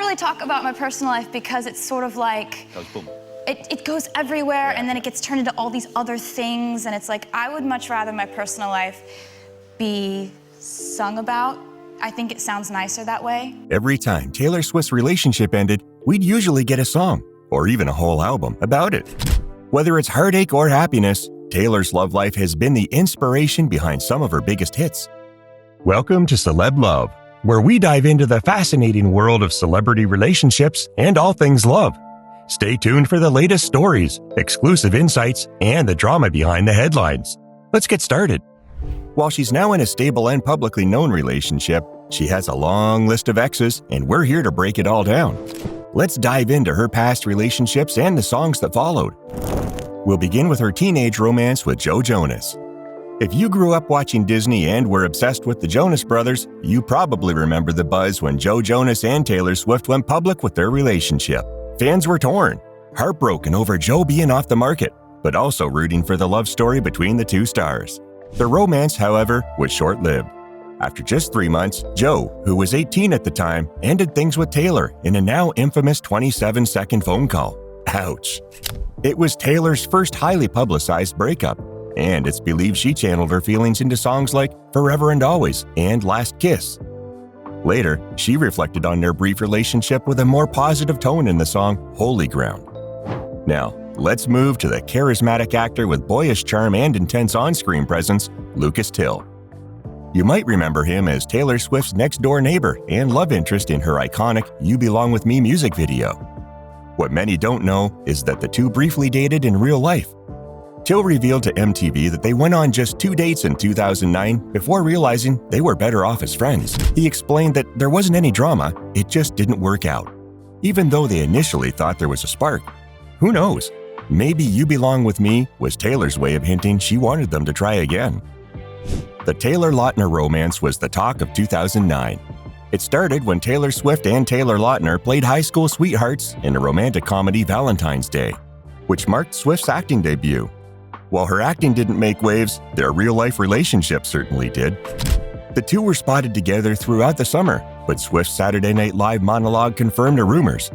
really talk about my personal life because it's sort of like, it goes everywhere, and then it gets turned into all these other things, and it's like, I would much rather my personal life be sung about. I think it sounds nicer that way. Every time Taylor Swift's relationship ended, we'd usually get a song, or even a whole album, about it. Whether it's heartache or happiness, Taylor's love life has been the inspiration behind some of her biggest hits. Welcome to Celeb Love, where we dive into the fascinating world of celebrity relationships and all things love. Stay tuned for the latest stories, exclusive insights, and the drama behind the headlines. Let's get started. While she's now in a stable and publicly known relationship, she has a long list of exes, and we're here to break it all down. Let's dive into her past relationships and the songs that followed. We'll begin with her teenage romance with Joe Jonas. If you grew up watching Disney and were obsessed with the Jonas Brothers, you probably remember the buzz when Joe Jonas and Taylor Swift went public with their relationship. Fans were torn, heartbroken over Joe being off the market, but also rooting for the love story between the two stars. The romance, however, was short-lived. After just 3 months, Joe, who was 18 at the time, ended things with Taylor in a now infamous 27-second phone call. Ouch. It was Taylor's first highly publicized breakup, and it's believed she channeled her feelings into songs like Forever and Always and Last Kiss. Later, she reflected on their brief relationship with a more positive tone in the song Holy Ground. Now, let's move to the charismatic actor with boyish charm and intense on-screen presence, Lucas Till. You might remember him as Taylor Swift's next-door neighbor and love interest in her iconic You Belong With Me music video. What many don't know is that the two briefly dated in real life. Till revealed to MTV that they went on just 2 dates in 2009 before realizing they were better off as friends. He explained that there wasn't any drama, it just didn't work out. Even though they initially thought there was a spark. Who knows? Maybe You Belong With Me was Taylor's way of hinting she wanted them to try again. The Taylor-Lautner romance was the talk of 2009. It started when Taylor Swift and Taylor Lautner played high school sweethearts in a romantic comedy Valentine's Day, which marked Swift's acting debut. While her acting didn't make waves, their real-life relationship certainly did. The two were spotted together throughout the summer, but Swift's Saturday Night Live monologue confirmed the rumors.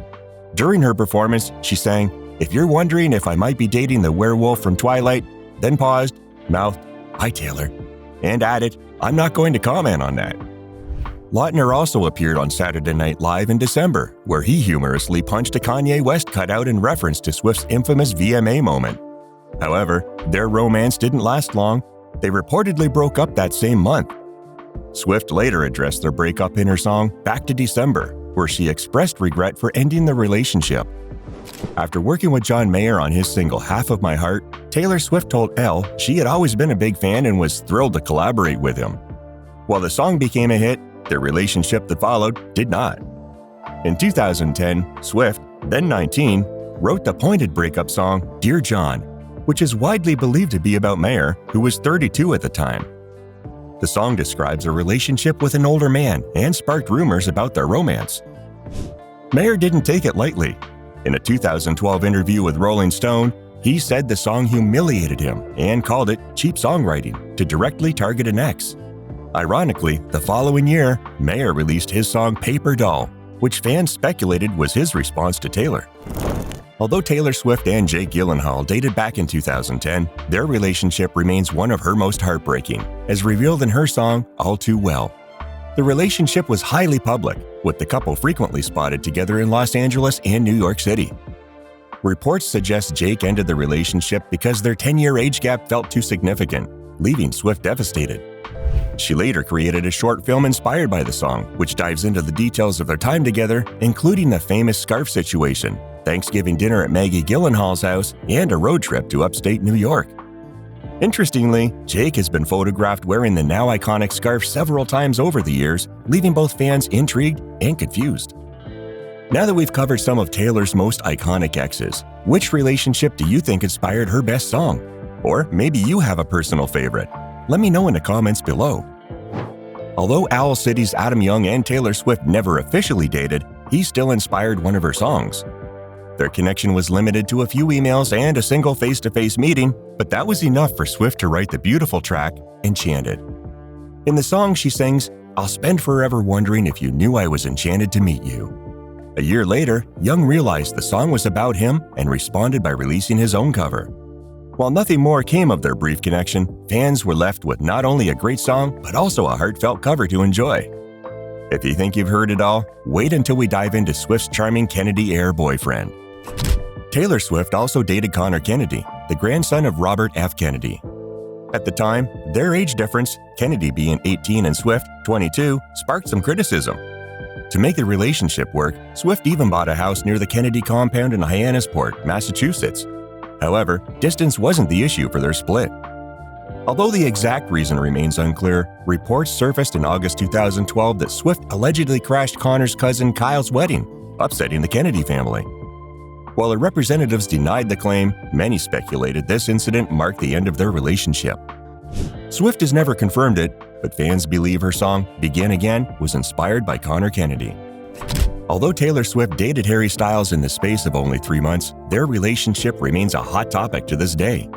During her performance, she sang, "If you're wondering if I might be dating the werewolf from Twilight," then paused, mouthed, "Hi, Taylor," and added, "I'm not going to comment on that." Lautner also appeared on Saturday Night Live in December, where he humorously punched a Kanye West cutout in reference to Swift's infamous VMA moment. However, their romance didn't last long. They reportedly broke up that same month. Swift later addressed their breakup in her song Back to December, where she expressed regret for ending the relationship. After working with John Mayer on his single Half of My Heart, Taylor Swift told Elle she had always been a big fan and was thrilled to collaborate with him. While the song became a hit, their relationship that followed did not. In 2010, Swift, then 19, wrote the pointed breakup song Dear John, which is widely believed to be about Mayer, who was 32 at the time. The song describes a relationship with an older man and sparked rumors about their romance. Mayer didn't take it lightly. In a 2012 interview with Rolling Stone, he said the song humiliated him and called it cheap songwriting to directly target an ex. Ironically, the following year, Mayer released his song Paper Doll, which fans speculated was his response to Taylor. Although Taylor Swift and Jake Gyllenhaal dated back in 2010, their relationship remains one of her most heartbreaking, as revealed in her song All Too Well. The relationship was highly public, with the couple frequently spotted together in Los Angeles and New York City. Reports suggest Jake ended the relationship because their 10-year age gap felt too significant, leaving Swift devastated. She later created a short film inspired by the song, which dives into the details of their time together, including the famous scarf situation, Thanksgiving dinner at Maggie Gyllenhaal's house, and a road trip to upstate New York. Interestingly, Jake has been photographed wearing the now iconic scarf several times over the years, leaving both fans intrigued and confused. Now that we've covered some of Taylor's most iconic exes, which relationship do you think inspired her best song? Or maybe you have a personal favorite. Let me know in the comments below. Although Owl City's Adam Young and Taylor Swift never officially dated, he still inspired one of her songs. Their connection was limited to a few emails and a single face-to-face meeting, but that was enough for Swift to write the beautiful track, Enchanted. In the song, she sings, "I'll spend forever wondering if you knew I was enchanted to meet you." A year later, Young realized the song was about him and responded by releasing his own cover. While nothing more came of their brief connection, fans were left with not only a great song, but also a heartfelt cover to enjoy. If you think you've heard it all, wait until we dive into Swift's charming Kennedy heir boyfriend. Taylor Swift also dated Connor Kennedy, the grandson of Robert F. Kennedy. At the time, their age difference, Kennedy being 18 and Swift 22, sparked some criticism. To make the relationship work, Swift even bought a house near the Kennedy compound in Hyannisport, Massachusetts. However, distance wasn't the issue for their split. Although the exact reason remains unclear, reports surfaced in August 2012 that Swift allegedly crashed Connor's cousin Kyle's wedding, upsetting the Kennedy family. While the representatives denied the claim, many speculated this incident marked the end of their relationship. Swift has never confirmed it, but fans believe her song, Begin Again, was inspired by Connor Kennedy. Although Taylor Swift dated Harry Styles in the space of only 3 months, their relationship remains a hot topic to this day.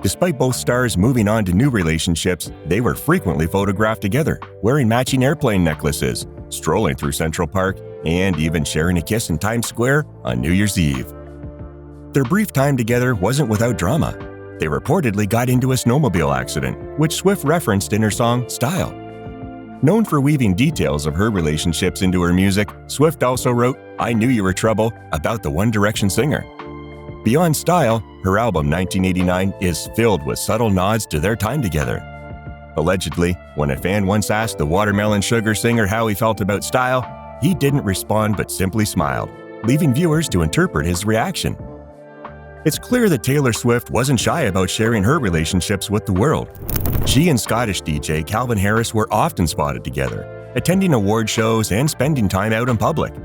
Despite both stars moving on to new relationships, they were frequently photographed together, wearing matching airplane necklaces, strolling through Central Park, and even sharing a kiss in Times Square on New Year's Eve. Their brief time together wasn't without drama. They reportedly got into a snowmobile accident, which Swift referenced in her song Style. Known for weaving details of her relationships into her music, Swift also wrote I Knew You Were Trouble about the One Direction singer. Beyond Style, her album 1989 is filled with subtle nods to their time together. Allegedly, when a fan once asked the Watermelon Sugar singer how he felt about Style, he didn't respond but simply smiled, leaving viewers to interpret his reaction. It's clear that Taylor Swift wasn't shy about sharing her relationships with the world. She and Scottish DJ Calvin Harris were often spotted together, attending award shows and spending time out in public.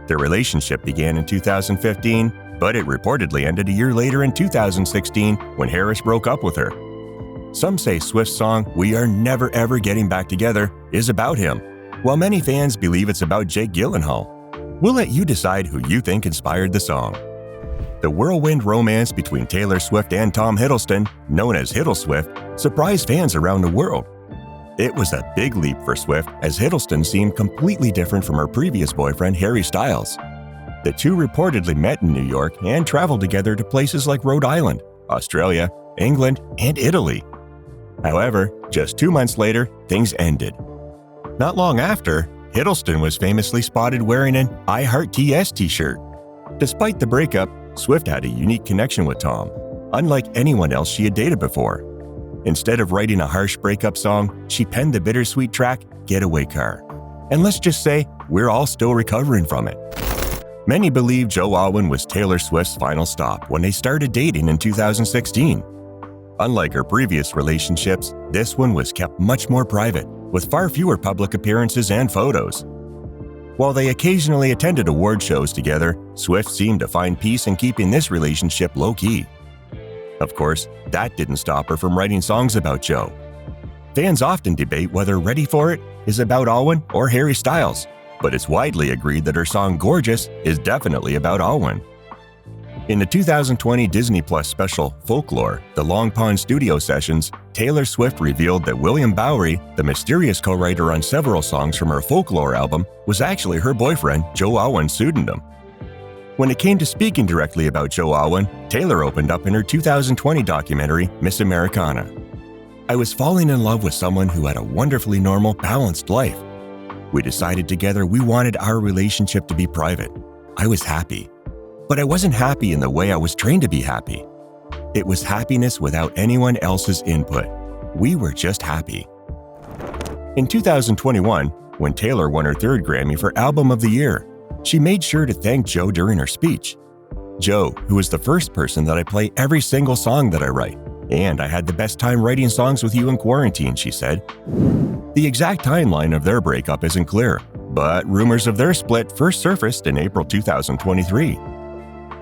Their relationship began in 2015, but it reportedly ended a year later in 2016 when Harris broke up with her. Some say Swift's song, We Are Never Ever Getting Back Together, is about him, while many fans believe it's about Jake Gyllenhaal. We'll let you decide who you think inspired the song. The whirlwind romance between Taylor Swift and Tom Hiddleston, known as Hiddle Swift, surprised fans around the world. It was a big leap for Swift, as Hiddleston seemed completely different from her previous boyfriend Harry Styles. The two reportedly met in New York and traveled together to places like Rhode Island, Australia, England, and Italy. However, just 2 months later, things ended. Not long after, Hiddleston was famously spotted wearing an I Heart TS t-shirt. Despite the breakup, Swift had a unique connection with Tom, unlike anyone else she had dated before. Instead of writing a harsh breakup song, she penned the bittersweet track, Getaway Car. And let's just say, we're all still recovering from it. Many believe Joe Alwyn was Taylor Swift's final stop when they started dating in 2016. Unlike her previous relationships, this one was kept much more private, with far fewer public appearances and photos. While they occasionally attended award shows together, Swift seemed to find peace in keeping this relationship low-key. Of course, that didn't stop her from writing songs about Joe. Fans often debate whether Ready For It is about Alwyn or Harry Styles, but it's widely agreed that her song Gorgeous is definitely about Alwyn. In the 2020 Disney Plus special Folklore, The Long Pond Studio Sessions, Taylor Swift revealed that William Bowery, the mysterious co-writer on several songs from her Folklore album, was actually her boyfriend, Joe Alwyn's pseudonym. When it came to speaking directly about Joe Alwyn, Taylor opened up in her 2020 documentary, Miss Americana. I was falling in love with someone who had a wonderfully normal, balanced life. We decided together we wanted our relationship to be private. I was happy. But I wasn't happy in the way I was trained to be happy. It was happiness without anyone else's input. We were just happy. In 2021, when Taylor won her third Grammy for Album of the Year, she made sure to thank Joe during her speech. Joe, who is the first person that I play every single song that I write, and I had the best time writing songs with you in quarantine, she said. The exact timeline of their breakup isn't clear, but rumors of their split first surfaced in April 2023.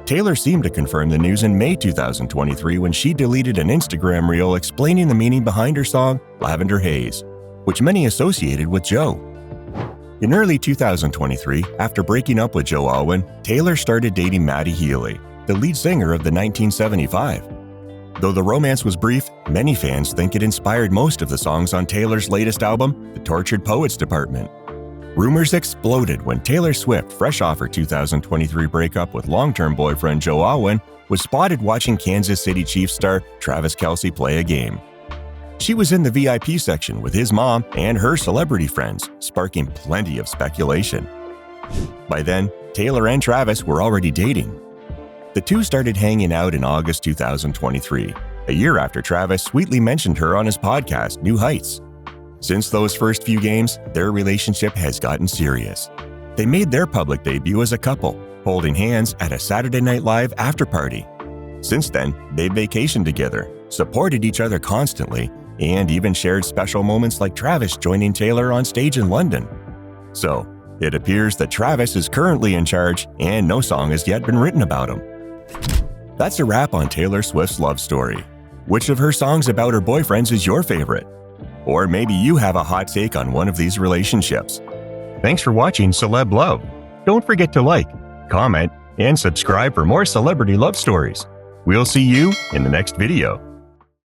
Taylor seemed to confirm the news in May 2023 when she deleted an Instagram reel explaining the meaning behind her song, Lavender Haze, which many associated with Joe. In early 2023, after breaking up with Joe Alwyn, Taylor started dating Maddie Healy, the lead singer of the 1975. Though the romance was brief, many fans think it inspired most of the songs on Taylor's latest album, The Tortured Poets Department. Rumors exploded when Taylor Swift, fresh off her 2023 breakup with long-term boyfriend Joe Alwyn, was spotted watching Kansas City Chiefs star Travis Kelce play a game. She was in the VIP section with his mom and her celebrity friends, sparking plenty of speculation. By then, Taylor and Travis were already dating. The two started hanging out in August 2023, a year after Travis sweetly mentioned her on his podcast, New Heights. Since those first few games, their relationship has gotten serious. They made their public debut as a couple, holding hands at a Saturday Night Live after-party. Since then, they've vacationed together, supported each other constantly, and even shared special moments like Travis joining Taylor on stage in London. So, it appears that Travis is currently in charge and no song has yet been written about him. That's a wrap on Taylor Swift's love story. Which of her songs about her boyfriends is your favorite? Or maybe you have a hot take on one of these relationships. Thanks for watching Celeb Love. Don't forget to like, comment, and subscribe for more celebrity love stories. We'll see you in the next video.